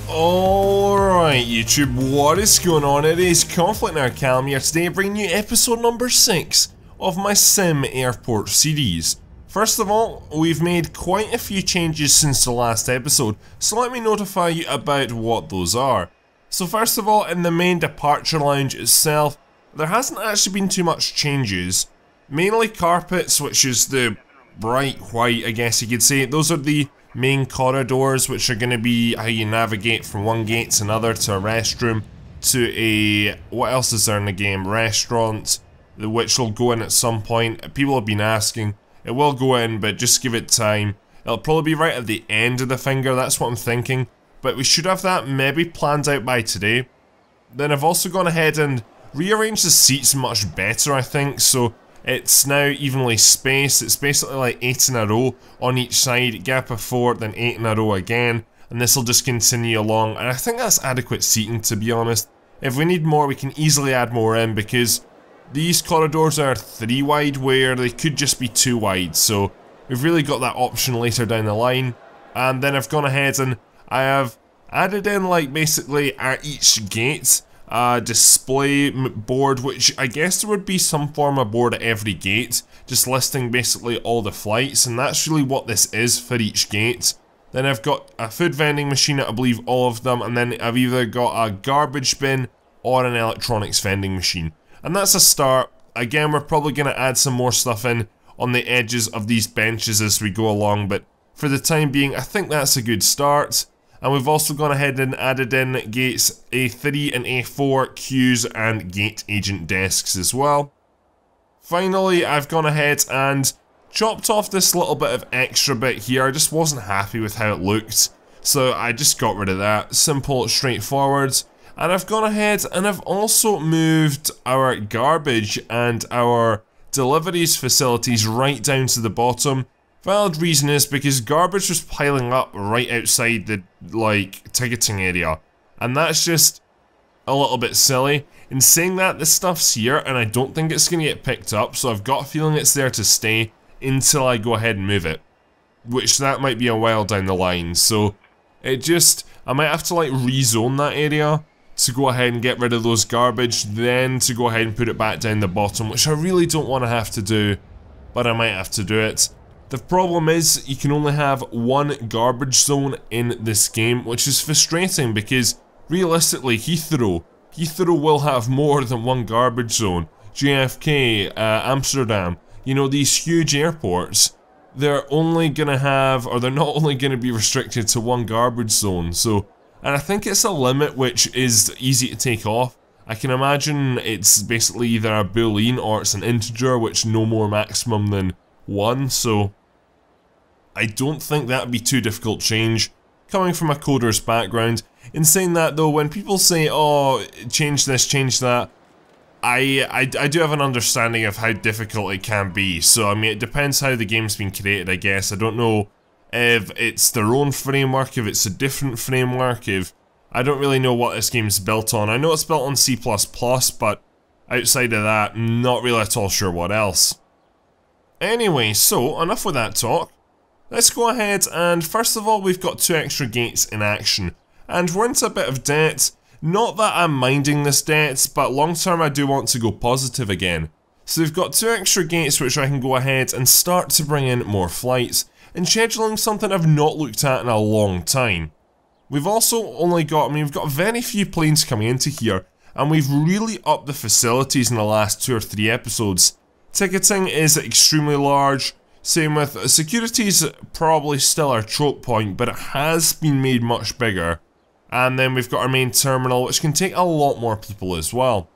Alright YouTube, what is going on? It is ConflctNerd here today, bringing you episode number 6 of my SimAirport series. First of all, we've made quite a few changes since the last episode, so let me notify you about what those are. So first of all, in the main departure lounge itself, there hasn't actually been too much changes. Mainly carpets, which is the bright white, I guess you could say. Those are the main corridors, which are going to be how you navigate from one gate to another, to a restroom, to a, what else is there in the game, restaurant, which will go in at some point. People have been asking. It will go in, but just give it time. It'll probably be right at the end of the finger, that's what I'm thinking. But we should have that maybe planned out by today. Then I've also gone ahead and rearranged the seats much better, I think, so it's now evenly spaced. It's basically like 8 in a row on each side, gap of 4, then 8 in a row again, and this will just continue along, and I think that's adequate seating, to be honest. If we need more, we can easily add more in, because these corridors are 3 wide where they could just be 2 wide, so we've really got that option later down the line. And then I've gone ahead and I have added in, like, basically at each gate a display board, which I guess there would be some form of board at every gate, just listing basically all the flights, and that's really what this is for each gate. Then I've got a food vending machine at I believe all of them, and then I've either got a garbage bin or an electronics vending machine. And that's a start. Again, we're probably going to add some more stuff in on the edges of these benches as we go along, but for the time being, I think that's a good start. And we've also gone ahead and added in gates A3 and A4, queues, and gate agent desks as well. Finally, I've gone ahead and chopped off this little bit of extra bit here. I just wasn't happy with how it looked, so I just got rid of that. Simple, straightforward. And I've gone ahead and I've also moved our garbage and our deliveries facilities right down to the bottom. Valid reason is because garbage was piling up right outside the, like, ticketing area, and that's just a little bit silly. In saying that, this stuff's here, and I don't think it's going to get picked up, so I've got a feeling it's there to stay until I go ahead and move it, which that might be a while down the line, so it just, I might have to, like, rezone that area to go ahead and get rid of those garbage, then to go ahead and put it back down the bottom, which I really don't want to have to do, but I might have to do it. The problem is, you can only have one garbage zone in this game, which is frustrating because, realistically, Heathrow will have more than one garbage zone. JFK, Amsterdam, you know, these huge airports, they're only gonna have, or they're not only gonna be restricted to one garbage zone, so, and I think it's a limit which is easy to take off. I can imagine it's basically either a boolean or it's an integer, which no more maximum than 1, so I don't think that would be too difficult change, coming from a coder's background. In saying that though, when people say, oh, change this, change that, I do have an understanding of how difficult it can be, so I mean it depends how the game's been created, I guess. I don't know if it's their own framework, if it's a different framework, if I don't really know what this game's built on. I know it's built on C++, but outside of that, not really at all sure what else. Anyway, so enough with that talk. Let's go ahead and first of all we've got 2 extra gates in action, and we're into a bit of debt. Not that I'm minding this debt, but long term I do want to go positive again. So we've got 2 extra gates which I can go ahead and start to bring in more flights, and scheduling something I've not looked at in a long time. We've also only got, we've got very few planes coming into here, and we've really upped the facilities in the last 2 or 3 episodes. Ticketing is extremely large. Same with security's probably still our choke point, but it has been made much bigger. And then we've got our main terminal, which can take a lot more people as well.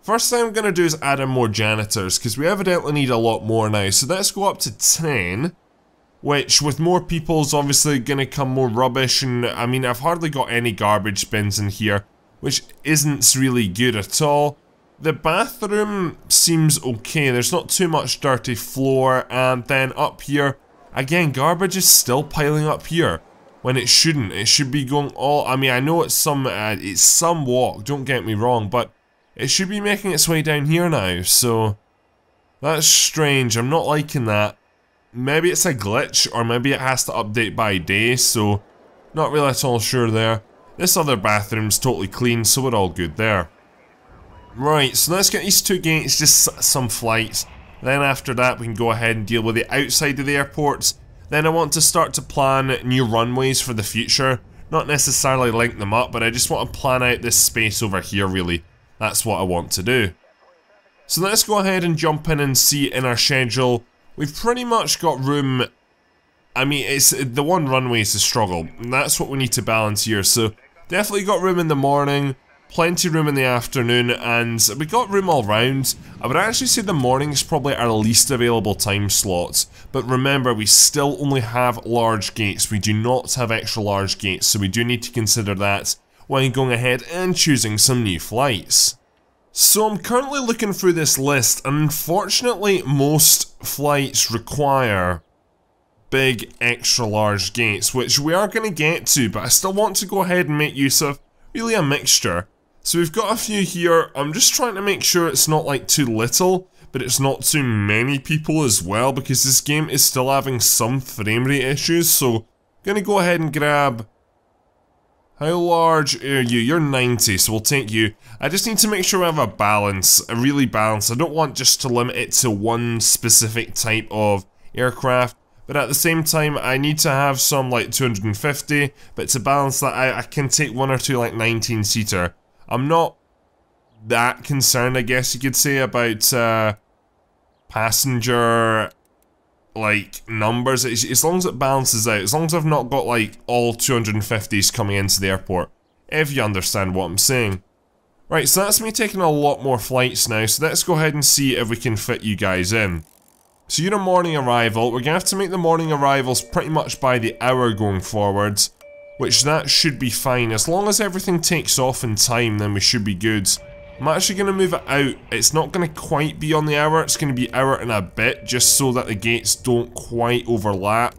First thing I'm going to do is add in more janitors, because we evidently need a lot more now. So let's go up to 10, which with more people is obviously going to come more rubbish. And I mean, I've hardly got any garbage bins in here, which isn't really good at all. The bathroom seems okay, there's not too much dirty floor, and then up here, again, garbage is still piling up here, when it shouldn't. It should be going all, I mean, I know it's some walk, don't get me wrong, but it should be making its way down here now, so that's strange, I'm not liking that. Maybe it's a glitch, or maybe it has to update by day, so not really at all sure there. This other bathroom's totally clean, so we're all good there. Right, so let's get these 2 gates, just some flights. Then after that we can go ahead and deal with the outside of the airports. Then I want to start to plan new runways for the future. Not necessarily link them up, but I just want to plan out this space over here really. That's what I want to do. So let's go ahead and jump in and see in our schedule. We've pretty much got room. I mean, it's the one runway is the struggle, and that's what we need to balance here. So definitely got room in the morning, plenty room in the afternoon, and we got room all round. I would actually say the morning is probably our least available time slots, but remember we still only have large gates. We do not have extra large gates, so we do need to consider that when going ahead and choosing some new flights. So I'm currently looking through this list, and unfortunately most flights require big extra large gates, which we are going to get to, but I still want to go ahead and make use of really a mixture. So we've got a few here. I'm just trying to make sure it's not like too little, but it's not too many people as well, because this game is still having some frame rate issues. So I'm going to go ahead and grab... How large are you? You're 90, so we'll take you. I just need to make sure we have a balance, a really balance. I don't want just to limit it to one specific type of aircraft, but at the same time, I need to have some like 250, but to balance that, I can take 1 or 2 like 19-seater. I'm not that concerned, I guess you could say, about passenger like numbers, as long as it balances out, as long as I've not got like all 250s coming into the airport, if you understand what I'm saying. Right, so that's me taking a lot more flights now, so let's go ahead and see if we can fit you guys in. So you're a morning arrival. We're gonna have to make the morning arrivals pretty much by the hour going forwards, which that should be fine. As long as everything takes off in time, then we should be good. I'm actually going to move it out. It's not going to quite be on the hour, it's going to be hour and a bit, just so that the gates don't quite overlap.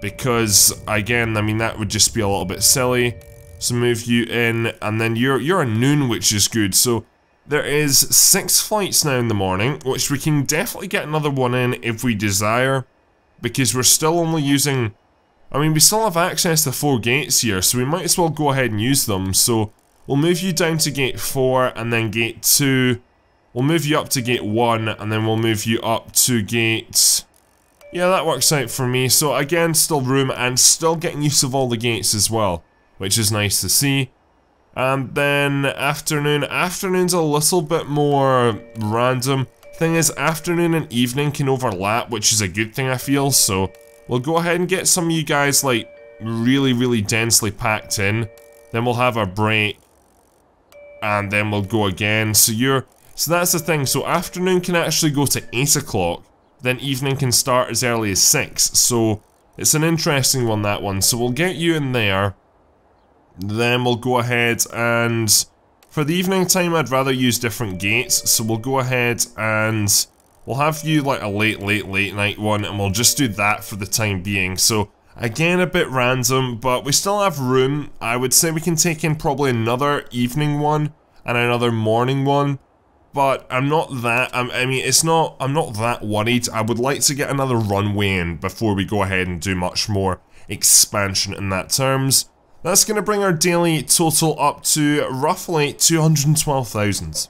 Because, again, I mean, that would just be a little bit silly. So move you in, and then you're a noon, which is good. So there is 6 flights now in the morning, which we can definitely get another one in if we desire. Because we're still only using... I mean, we still have access to 4 gates here, so we might as well go ahead and use them. So we'll move you down to gate 4, and then gate 2. We'll move you up to gate 1, and then we'll move you up to gate... Yeah, that works out for me. So again, still room, and still getting use of all the gates as well, which is nice to see. And then afternoon. Afternoon's a little bit more random. Thing is, afternoon and evening can overlap, which is a good thing, I feel. So we'll go ahead and get some of you guys like really densely packed in. Then we'll have our break, and then we'll go again. So that's the thing. So afternoon can actually go to 8 o'clock. Then evening can start as early as 6. So it's an interesting one, that one. So we'll get you in there. Then we'll go ahead and... For the evening time, I'd rather use different gates. So we'll go ahead and... We'll have you like a late night one. And we'll just do that for the time being. So again, a bit random, but we still have room. I would say we can take in probably another evening one and another morning one. But I'm not that, I'm not that worried. I would like to get another runway in before we go ahead and do much more expansion in that terms. That's going to bring our daily total up to roughly 212,000.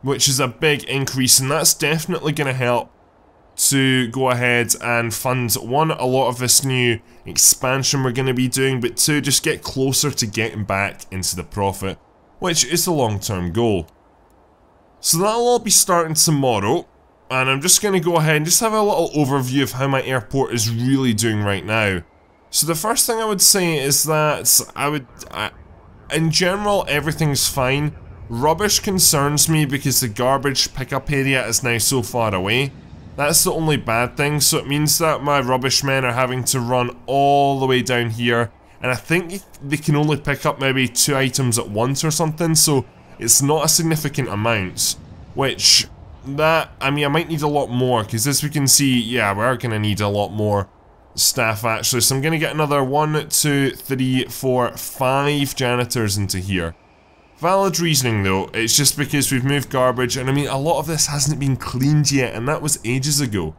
Which is a big increase, and that's definitely going to help to go ahead and fund, 1, a lot of this new expansion we're going to be doing, but 2, just get closer to getting back into the profit, which is the long-term goal. So that'll all be starting tomorrow, and I'm just going to go ahead and just have a little overview of how my airport is really doing right now. So the first thing I would say is that in general, everything's fine. Rubbish concerns me because the garbage pickup area is now so far away. That's the only bad thing, so it means that my rubbish men are having to run all the way down here, and I think they can only pick up maybe 2 items at once or something, so it's not a significant amount, which, I might need a lot more, because as we can see, yeah, we are going to need a lot more staff actually, so I'm going to get another 1, 2, 3, 4, 5 janitors into here. Valid reasoning though, it's just because we've moved garbage, and a lot of this hasn't been cleaned yet, and that was ages ago.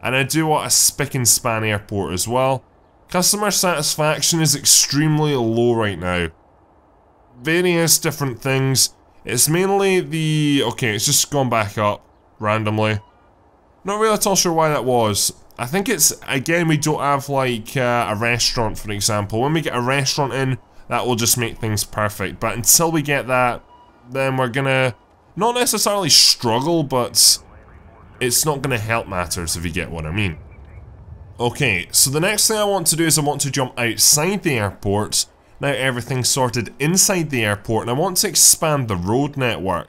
And I do want a spick and span airport as well. Customer satisfaction is extremely low right now. various different things. It's mainly the... okay, it's just gone back up randomly. Not really at all sure why that was. I think it's, again, we don't have like a restaurant, for example. When we get a restaurant in, that will just make things perfect. But until we get that, then we're gonna not necessarily struggle, but it's not gonna help matters, if you get what I mean. Okay, so the next thing I want to do is I want to jump outside the airport. Now everything's sorted inside the airport, and I want to expand the road network.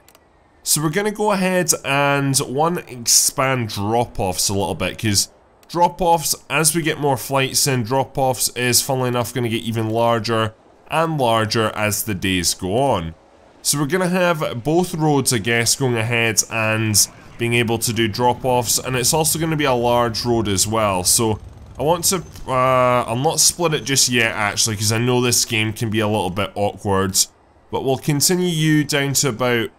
So we're gonna go ahead and, one, expand drop-offs a little bit, because drop-offs, as we get more flights in, drop-offs is, funnily enough, gonna get even larger and larger as the days go on. So we're gonna have both roads, I guess, going ahead and being able to do drop-offs, and it's also gonna be a large road as well. So I want to, I'll not split it just yet, actually, because I know this game can be a little bit awkward. But we'll continue you down to about,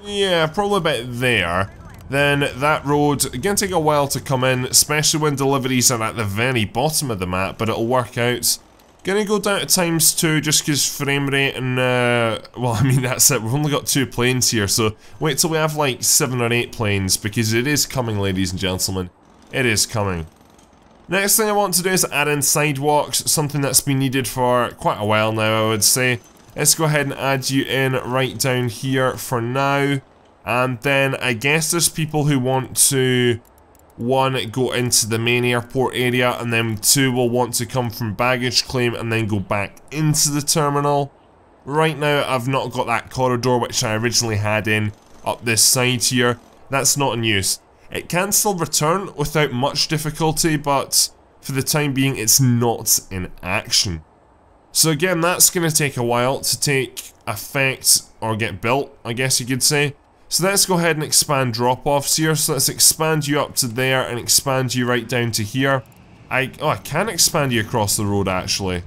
yeah, probably about there. Then that road, gonna take a while to come in, especially when deliveries are at the very bottom of the map, but it'll work out. Gonna go down to ×2 just because frame rate and, well, I mean, that's it. We've only got 2 planes here, so wait till we have like 7 or 8 planes, because it is coming, ladies and gentlemen. It is coming. Next thing I want to do is add in sidewalks, something that's been needed for quite a while now, I would say. Let's go ahead and add you in right down here for now. And then I guess there's people who want to, 1, go into the main airport area, and then 2 will want to come from baggage claim and then go back into the terminal. Right now I've not got that corridor which I originally had in up this side here. That's not in use. It can still return without much difficulty, but for the time being it's not in action. So again, that's going to take a while to take effect, or get built, I guess you could say. So let's go ahead and expand drop-offs here. So let's expand you up to there and expand you right down to here. I can expand you across the road, actually.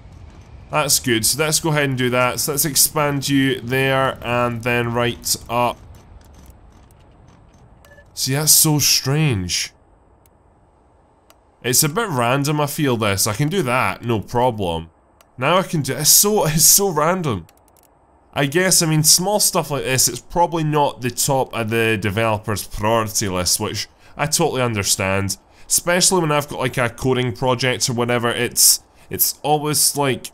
That's good. So let's go ahead and do that. So let's expand you there and then right up. See, that's so strange. It's a bit random, I feel this. I can do that, no problem. Now I can do it's so random. I guess, I mean, small stuff like this, it's probably not the top of the developer's priority list, which I totally understand. Especially when I've got like a coding project or whatever, it's always like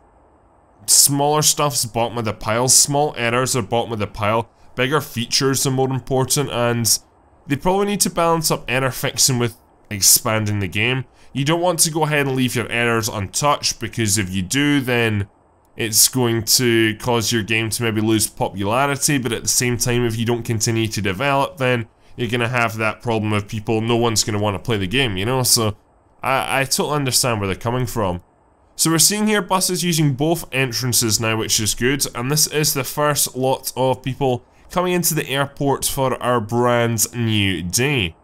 smaller stuff's bottom of the pile, small errors are bottom of the pile, bigger features are more important, and they probably need to balance up error fixing with expanding the game. You don't want to go ahead and leave your errors untouched, because if you do, then it's going to cause your game to maybe lose popularity, but at the same time, if you don't continue to develop, then you're going to have that problem of people, no one's going to want to play the game, you know? So, I totally understand where they're coming from. So we're seeing here buses using both entrances now, which is good, and this is the first lot of people coming into the airport for our brand new day.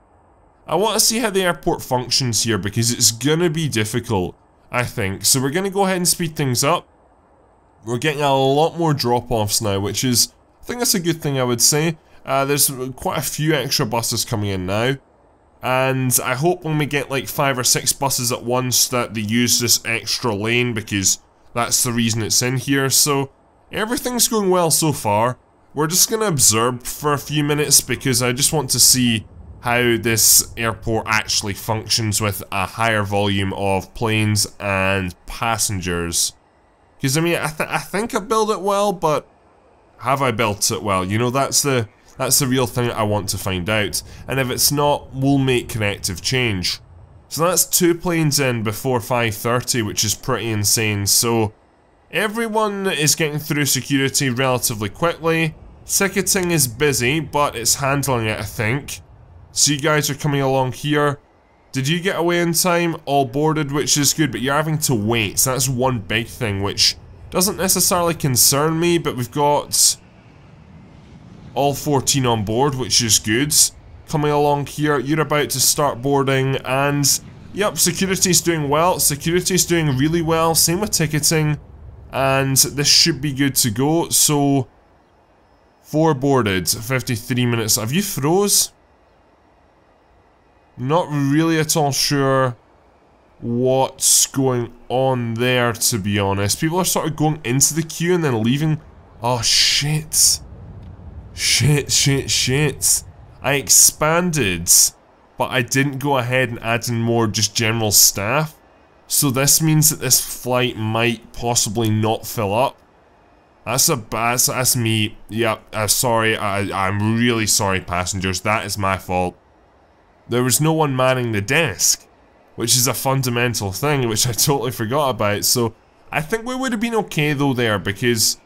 I want to see how the airport functions here, because it's gonna be difficult, I think. So we're gonna go ahead and speed things up. We're getting a lot more drop-offs now, which is, I think that's a good thing, I would say. There's quite a few extra buses coming in now. And I hope when we get like 5 or 6 buses at once that they use this extra lane, because that's the reason it's in here. So everything's going well so far. We're just gonna observe for a few minutes, because I just want to see how this airport actually functions with a higher volume of planes and passengers. Because I mean, I think I built it well, but have I built it well? You know, that's the real thing I want to find out. And if it's not, we'll make corrective change. So that's 2 planes in before 5:30, which is pretty insane. So everyone is getting through security relatively quickly. Ticketing is busy, but it's handling it, I think. So you guys are coming along here. Did you get away in time? All boarded, which is good, but you're having to wait. So that's one big thing, which doesn't necessarily concern me, but we've got all 14 on board, which is good. Coming along here, you're about to start boarding, and yep, security's doing well. Security's doing really well, same with ticketing, and this should be good to go. So 4 boarded, 53 minutes. Have you froze? Not really at all sure what's going on there, to be honest. People are sort of going into the queue and then leaving Oh shit. Shit. I expanded, but I didn't go ahead and add in more just general staff. So this means that this flight might possibly not fill up. That's me. Yep, sorry. I'm really sorry, passengers. That is my fault. There was no one manning the desk, which is a fundamental thing, which I totally forgot about. So I think we would have been okay though there, because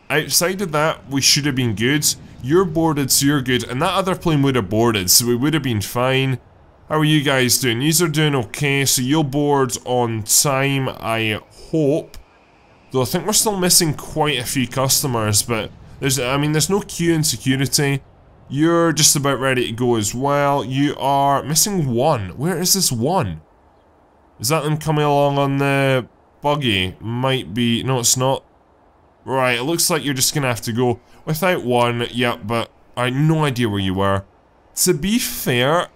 outside of that, we should have been good. You're boarded, so you're good, and that other plane would have boarded, so we would have been fine. How are you guys doing? Yous are doing okay, so you'll board on time, I hope. Though I think we're still missing quite a few customers, but there's no queue in security. You're just about ready to go as well. You are missing one. Where is this one? Is that them coming along on the buggy? Might be. No, it's not. Right, it looks like you're just gonna have to go without one. Yeah, but I had no idea where you were. To be fair,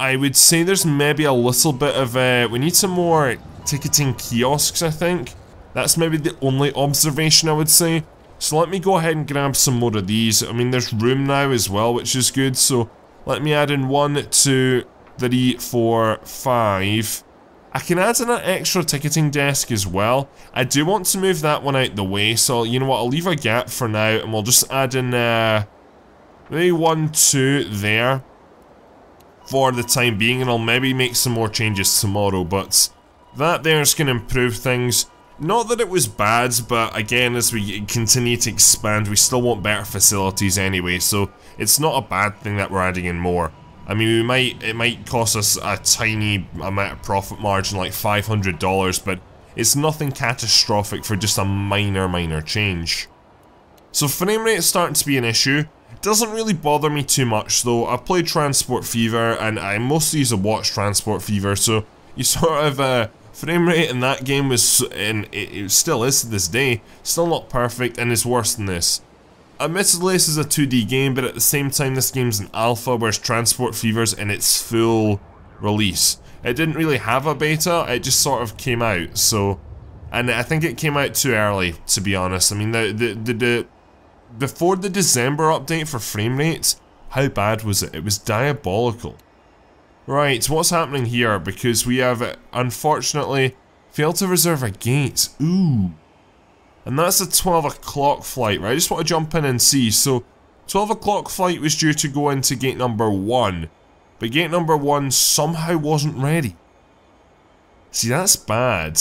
I would say there's maybe a little bit of we need some more ticketing kiosks, I think. That's maybe the only observation I would say. So let me go ahead and grab some more of these. I mean, there's room now as well, which is good. So let me add in 1, 2, 3, 4, 5. I can add in an extra ticketing desk as well. I do want to move that one out the way. So you know what, I'll leave a gap for now, and we'll just add in maybe 1, 2 there for the time being, and I'll maybe make some more changes tomorrow. But that there is going to improve things. Not that it was bad, but again, as we continue to expand, we still want better facilities anyway, so it's not a bad thing that we're adding in more. I mean, it might cost us a tiny amount of profit margin, like $500, but it's nothing catastrophic for just a minor change. So frame rate is starting to be an issue. It doesn't really bother me too much though. I've played Transport Fever, and I mostly use a watch Transport Fever, so you sort of frame rate in that game was, and it still is to this day, still not perfect and is worse than this. Admittedly, this is a 2D game, but at the same time this game's an alpha, whereas Transport Fever's in its full release. It didn't really have a beta, it just sort of came out, so... And I think it came out too early, to be honest. I mean, before the December update for frame rates, how bad was it? It was diabolical. Right, what's happening here? Because we have, unfortunately, failed to reserve a gate. Ooh. And that's a 12 o'clock flight, right? I just want to jump in and see. So, 12 o'clock flight was due to go into gate number 1. But gate number 1 somehow wasn't ready. See, that's bad.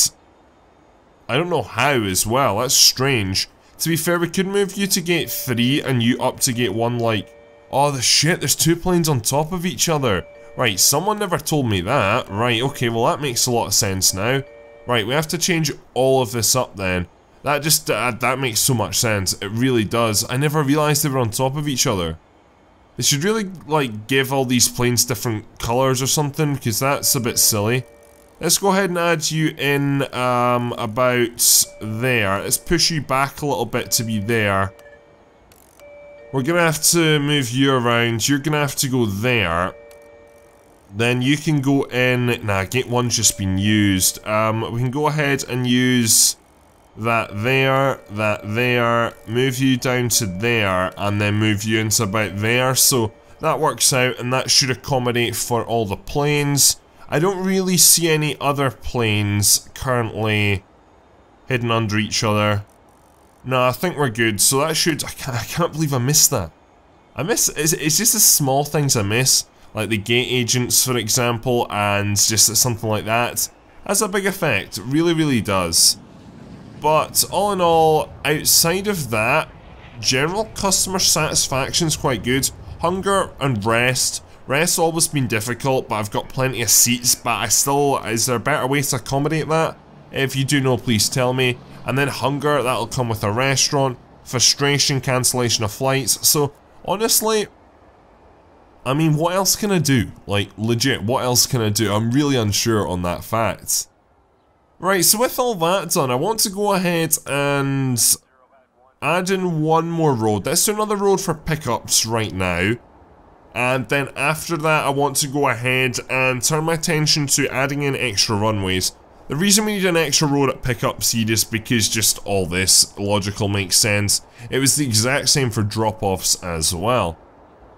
I don't know how as well, that's strange. To be fair, we could move you to gate 3 and you up to gate 1 like... Oh, the shit, there's 2 planes on top of each other. Right, someone never told me that. Right, okay, well that makes a lot of sense now. Right, we have to change all of this up then. That just, that makes so much sense. It really does. I never realised they were on top of each other. They should really, like, give all these planes different colours or something, because that's a bit silly. Let's go ahead and add you in, about there. Let's push you back a little bit to be there. We're gonna have to move you around. You're gonna have to go there. Then you can go in... Nah, gate 1's just been used. We can go ahead and use that there, move you down to there, and then move you into about there. So that works out, and that should accommodate for all the planes. I don't really see any other planes currently hidden under each other. No, I think we're good. So that should... I can't believe I missed that. It's just the small things I miss. Like the gate agents, for example, and just something like that. Has a big effect. It really does. But all in all, outside of that, general customer satisfaction's quite good. Hunger and rest. Rest's always been difficult, but I've got plenty of seats, but I still... Is there a better way to accommodate that? If you do know, please tell me. And then hunger, that'll come with a restaurant. Frustration, cancellation of flights. So, honestly... I mean, what else can I do? Like, legit, what else can I do? I'm really unsure on that fact. Right, so with all that done, I want to go ahead and add in one more road. Let's do another road for pickups right now. And then after that, I want to go ahead and turn my attention to adding in extra runways. The reason we need an extra road at pickup speed is because just all this logical makes sense. It was the exact same for drop-offs as well.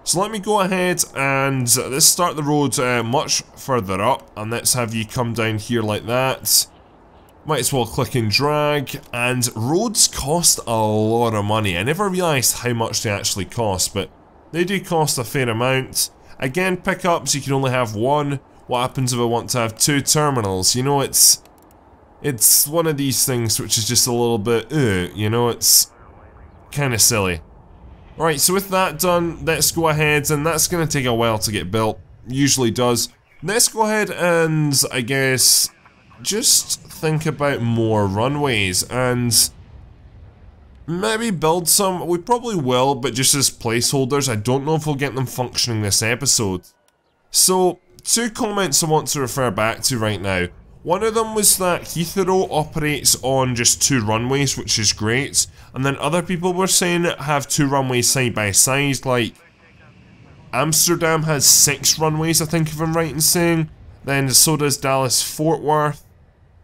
So let me go ahead and let's start the road much further up, and let's have you come down here like that. Might as well click and drag, and roads cost a lot of money. I never realised how much they actually cost, but they do cost a fair amount. Again, pickups, you can only have one. What happens if I want to have 2 terminals? You know, it's one of these things which is just a little bit, you know, it's kind of silly. Right, so with that done, let's go ahead, and that's going to take a while to get built. Usually does. Let's go ahead and, I guess, just think about more runways, and maybe build some. We probably will, but just as placeholders. I don't know if we'll get them functioning this episode. So, 2 comments I want to refer back to right now. One of them was that Heathrow operates on just 2 runways, which is great. And then other people were saying have 2 runways side by side, like Amsterdam has 6 runways, I think, if I'm right in saying. Then so does Dallas Fort Worth.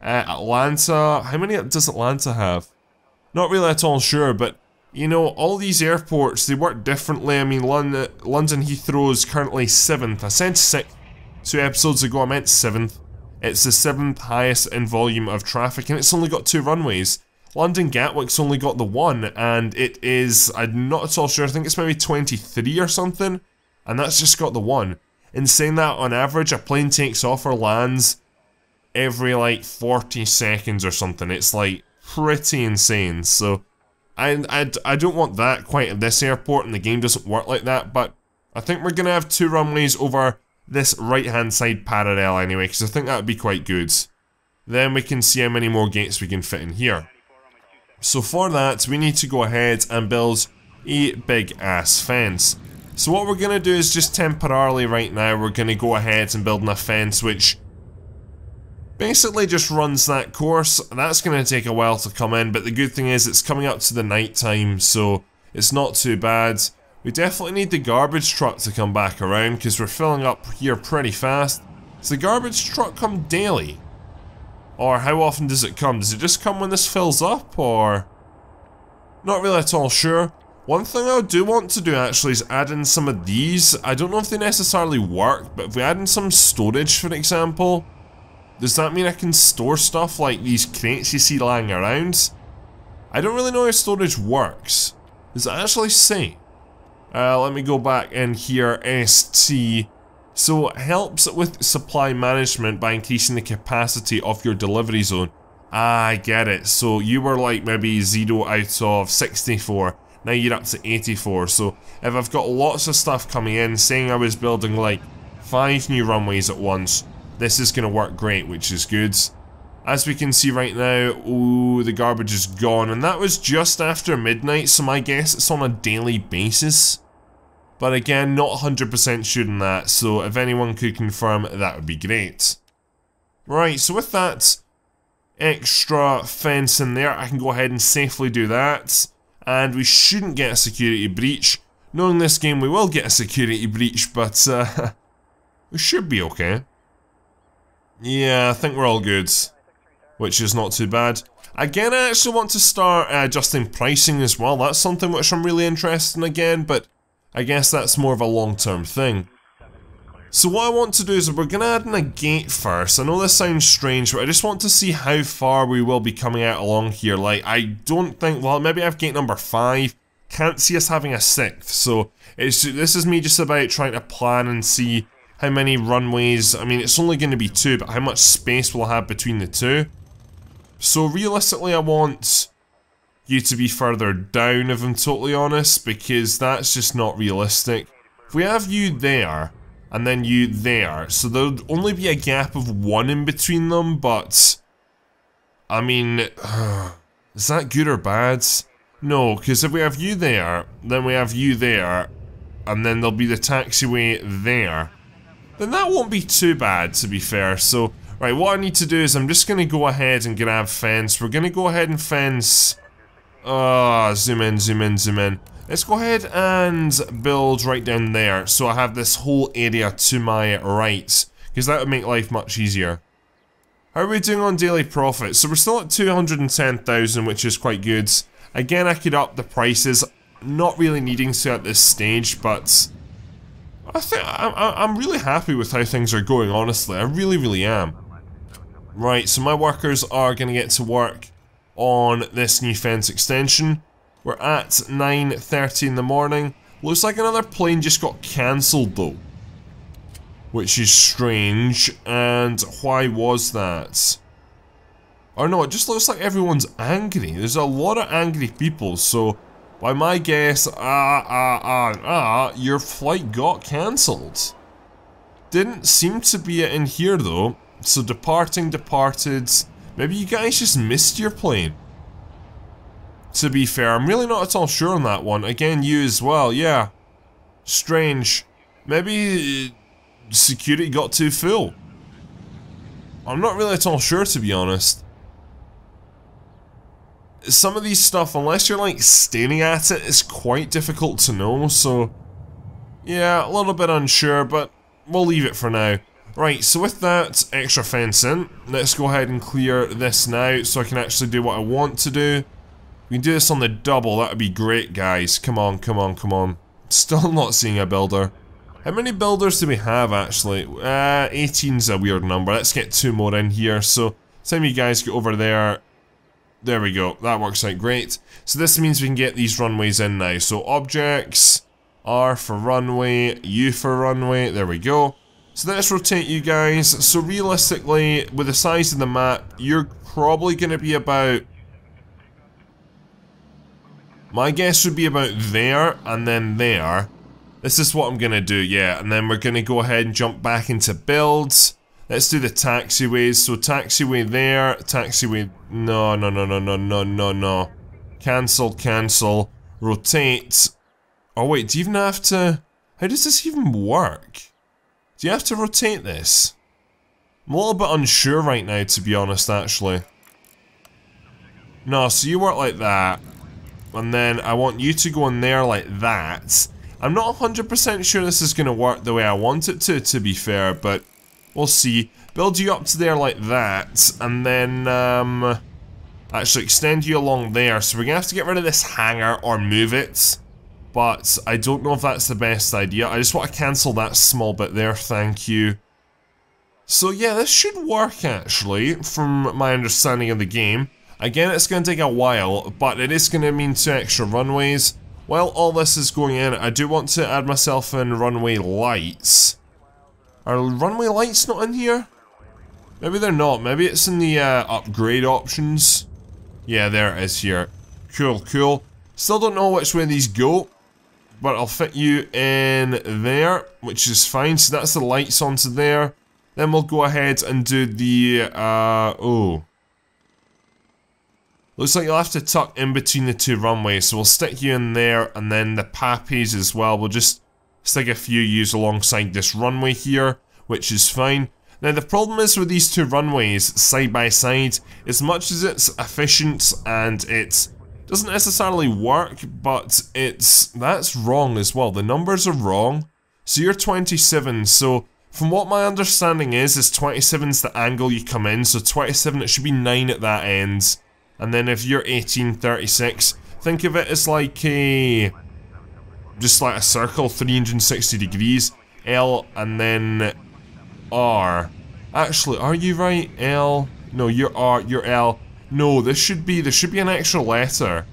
Atlanta, how many does Atlanta have? Not really at all sure, but you know, all these airports, they work differently. I mean, London Heathrow is currently 7th. I said 6th 2 episodes ago, I meant 7th. It's the 7th highest in volume of traffic, and it's only got 2 runways. London Gatwick's only got the 1, and it is, I'm not at all sure, I think it's maybe 23 or something, and that's just got the 1. In saying that, on average, a plane takes off or lands every like 40 seconds or something. It's like pretty insane, so I don't want that quite at this airport, and the game doesn't work like that, but I think we're going to have 2 runways over this right-hand side parallel anyway, because I think that would be quite good. Then we can see how many more gates we can fit in here. So for that, we need to go ahead and build a big-ass fence. So what we're going to do is just temporarily right now, we're going to go ahead and build a fence which basically just runs that course. That's going to take a while to come in, but the good thing is it's coming up to the night time, so it's not too bad. We definitely need the garbage truck to come back around because we're filling up here pretty fast. Does the garbage truck come daily? Or how often does it come? Does it just come when this fills up, or? Not really at all sure. One thing I do want to do actually is add in some of these. I don't know if they necessarily work, but if we add in some storage, for example, does that mean I can store stuff like these crates you see lying around? I don't really know how storage works. Does it actually say? Let me go back in here, ST. So it helps with supply management by increasing the capacity of your delivery zone. Ah, I get it. So you were like maybe 0 out of 64. Now you're up to 84. So if I've got lots of stuff coming in, saying I was building like 5 new runways at once, this is going to work great, which is good. As we can see right now, ooh, the garbage is gone, and that was just after midnight, so my guess it's on a daily basis. But again, not 100% sure on that, so if anyone could confirm, that would be great. Right, so with that extra fence in there, I can go ahead and safely do that, and we shouldn't get a security breach. Knowing this game, we will get a security breach, but we should be okay. Yeah, I think we're all good, which is not too bad. Again, I actually want to start adjusting pricing as well. That's something which I'm really interested in again, but I guess that's more of a long-term thing. So what I want to do is we're going to add in a gate first. I know this sounds strange, but I just want to see how far we will be coming out along here. Like, I don't think, well, maybe I have gate number 5. Can't see us having a 6th, so this is me just about trying to plan and see how many runways. I mean, it's only going to be 2, but how much space we'll have between the 2. So realistically, I want you to be further down, if I'm totally honest, because that's just not realistic. If we have you there, and then you there, so there'll only be a gap of 1 in between them, but I mean, is that good or bad? No, because if we have you there, then we have you there, and then there'll be the taxiway there, then that won't be too bad, to be fair. So, right, what I need to do is I'm just going to go ahead and grab fence. We're going to go ahead and fence. Zoom in, zoom in, zoom in. Let's go ahead and build right down there, so I have this whole area to my right, because that would make life much easier. How are we doing on daily profit? So we're still at 210,000, which is quite good. Again, I could up the prices, not really needing to at this stage, but I think I'm really happy with how things are going, honestly. I really, really am. Right, so my workers are going to get to work on this new fence extension. We're at 9:30 in the morning. Looks like another plane just got cancelled though, which is strange. And why was that? Or no, it just looks like everyone's angry. There's a lot of angry people, so by my guess, your flight got cancelled. Didn't seem to be it in here though. So departed. Maybe you guys just missed your plane. To be fair, I'm really not at all sure on that one. Again, you as well, yeah. Strange. Maybe security got too full. I'm not really at all sure, to be honest. Some of these stuff, unless you're like staring at it, is quite difficult to know, so yeah, a little bit unsure, but we'll leave it for now. Right, so with that extra fence in, let's go ahead and clear this now so I can actually do what I want to do. We can do this on the double, that would be great, guys. Come on, come on, come on. Still not seeing a builder. How many builders do we have, actually? 18's a weird number. Let's get 2 more in here. So, time you guys get over there. There we go. That works out great. So this means we can get these runways in now. So objects, R for runway, U for runway. There we go. So let's rotate you guys. So realistically, with the size of the map, you're probably going to be about... My guess would be about there, and then there. This is what I'm going to do, yeah. And then we're going to go ahead and jump back into builds. Let's do the taxiways. So taxiway there, taxiway... No. Cancel. Rotate. Oh wait, do you even have to... How does this even work? Do you have to rotate this? I'm a little bit unsure right now, to be honest, actually. No, so you work like that. And then I want you to go in there like that. I'm not 100% sure this is going to work the way I want it to be fair, but we'll see. Build you up to there like that, and then, actually extend you along there. So we're going to have to get rid of this hangar or move it. But I don't know if that's the best idea. I just want to cancel that small bit there, thank you. So yeah, this should work actually, from my understanding of the game. Again, it's going to take a while, but it is going to mean 2 extra runways. While all this is going in, I do want to add myself in runway lights. Are runway lights not in here? Maybe they're not. Maybe it's in the upgrade options. Yeah, there it is here. Cool. Still don't know which way these go, but I'll fit you in there, which is fine. So that's the lights onto there. Then we'll go ahead and do the, looks like you'll have to tuck in between the 2 runways, so we'll stick you in there, and then the pappies as well. We'll just stick a few U's alongside this runway here, which is fine. Now the problem is with these 2 runways side by side, as much as it's efficient and it doesn't necessarily work, but that's wrong as well. The numbers are wrong. So you're 27, so from what my understanding is 27's the angle you come in, so 27, it should be 9 at that end. And then if you're 18, 36, think of it as like just like a circle, 360 degrees, L and then R. Actually, are you right? L? No, you're R, you're L. No, there should be an extra letter.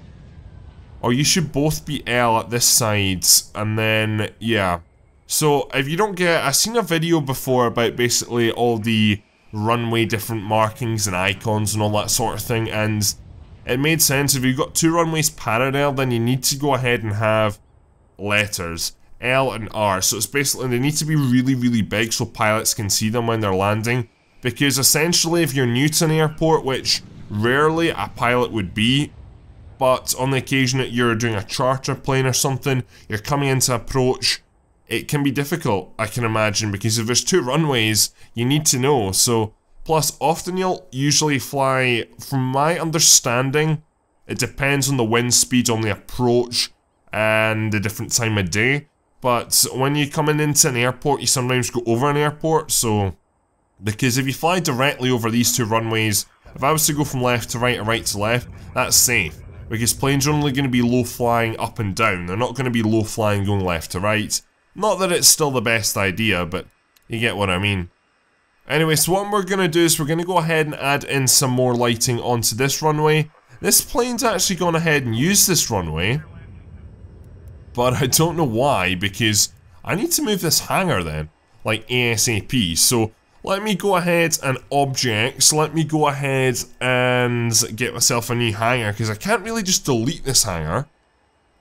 Or you should both be L at this side, and then, yeah. So, if you don't get, I've seen a video before about basically all the runway different markings and icons and all that sort of thing, and it made sense. If you've got 2 runways parallel, then you need to go ahead and have letters L and R. So it's basically, they need to be really, really big so pilots can see them when they're landing, because essentially if you're new to an airport, which rarely a pilot would be, but on the occasion that you're doing a charter plane or something, you're coming into approach, it can be difficult, I can imagine, because if there's 2 runways, you need to know. So, plus often you'll usually fly, from my understanding, it depends on the wind speed on the approach and the different time of day, but when you're coming into an airport, you sometimes go over an airport, so Because if you fly directly over these two runways, if I was to go from left to right or right to left, that's safe. Because planes are only going to be low flying up and down. They're not going to be low flying going left to right. Not that it's still the best idea, but you get what I mean. Anyway, so what we're going to do is we're going to go ahead and add in some more lighting onto this runway. This plane's actually gone ahead and used this runway. But I don't know why, because I need to move this hangar then. Like ASAP. So let me go ahead and objects, let me go ahead and get myself a new hangar, because I can't really just delete this hangar.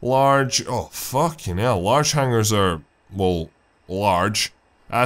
Large, oh fucking hell, large hangars are, well, large.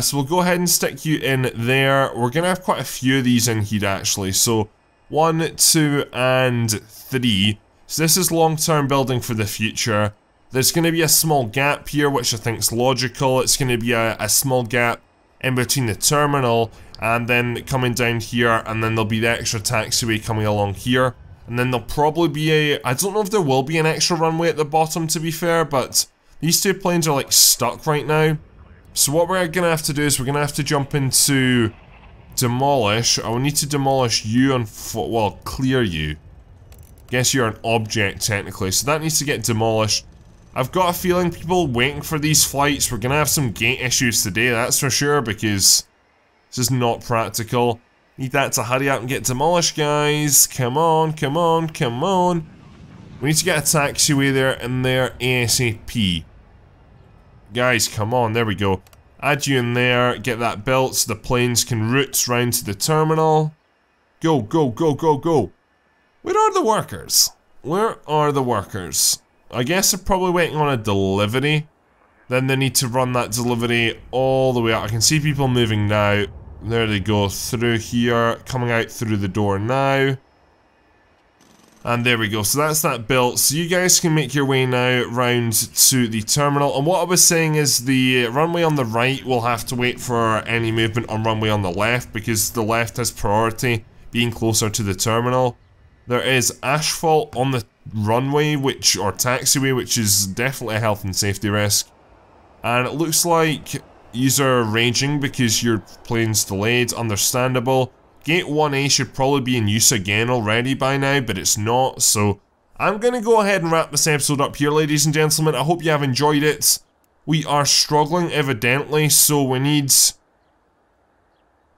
So we'll go ahead and stick you in there. We're going to have quite a few of these in here actually, so 1, 2, and 3. So this is long-term building for the future. There's going to be a small gap here, which I think is logical. It's going to be a small gap in between the terminal and then coming down here, and then there'll be the extra taxiway coming along here, and then there'll probably be I don't know if there will be an extra runway at the bottom, to be fair, but these two planes are like stuck right now. So what we're gonna have to do is we're gonna have to jump into demolish. I will need to demolish you and well, clear you. Guess you're an object technically, so that needs to get demolished. I've got a feeling people waiting for these flights, we're gonna have some gate issues today, that's for sure, because this is not practical. Need that to hurry up and get demolished, guys. Come on, come on, come on. We need to get a taxiway there and there ASAP. Guys, come on, there we go. Add you in there, get that built so the planes can route round to the terminal. Go, go, go, go, go. Where are the workers? Where are the workers? I guess they're probably waiting on a delivery. Then they need to run that delivery all the way out. I can see people moving now. There they go, through here, coming out through the door now. And there we go, so that's that built. So you guys can make your way now round to the terminal. And what I was saying is the runway on the right will have to wait for any movement on runway on the left, because the left has priority, being closer to the terminal. There is asphalt on the runway, or taxiway, which is definitely a health and safety risk. And it looks like user raging because your plane's delayed, understandable. Gate 1A should probably be in use again already by now, but it's not, so I'm gonna go ahead and wrap this episode up here, ladies and gentlemen. I hope you have enjoyed it. We are struggling, evidently, so we need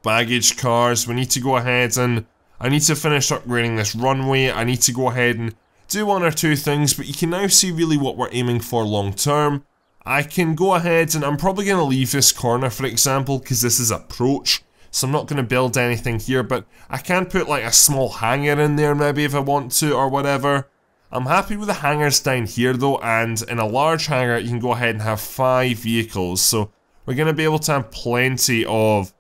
baggage cars. We need to go ahead and I need to finish upgrading this runway. I need to go ahead and do 1 or 2 things, but you can now see really what we're aiming for long term. I can go ahead and I'm probably going to leave this corner, for example, because this is approach. So I'm not going to build anything here, but I can put like a small hangar in there maybe if I want to or whatever. I'm happy with the hangars down here though, and in a large hangar you can go ahead and have 5 vehicles. So we're going to be able to have plenty of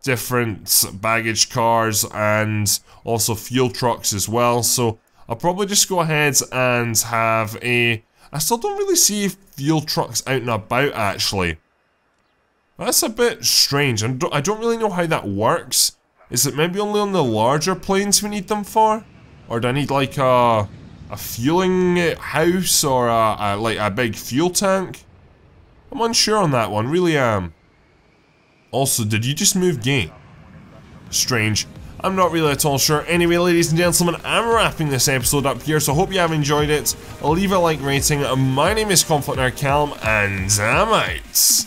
different baggage cars and also fuel trucks as well. So I'll probably just go ahead and have a... I still don't really see fuel trucks out and about actually. That's a bit strange. I don't really know how that works. Is it maybe only on the larger planes we need them for? Or do I need like a fueling house or like a big fuel tank? I'm unsure on that one, really am. Also, did you just move gate? Strange. I'm not really at all sure. Anyway, ladies and gentlemen, I'm wrapping this episode up here, so I hope you have enjoyed it. I'll leave a like rating. My name is ConflctNerd Callum, and I'm out.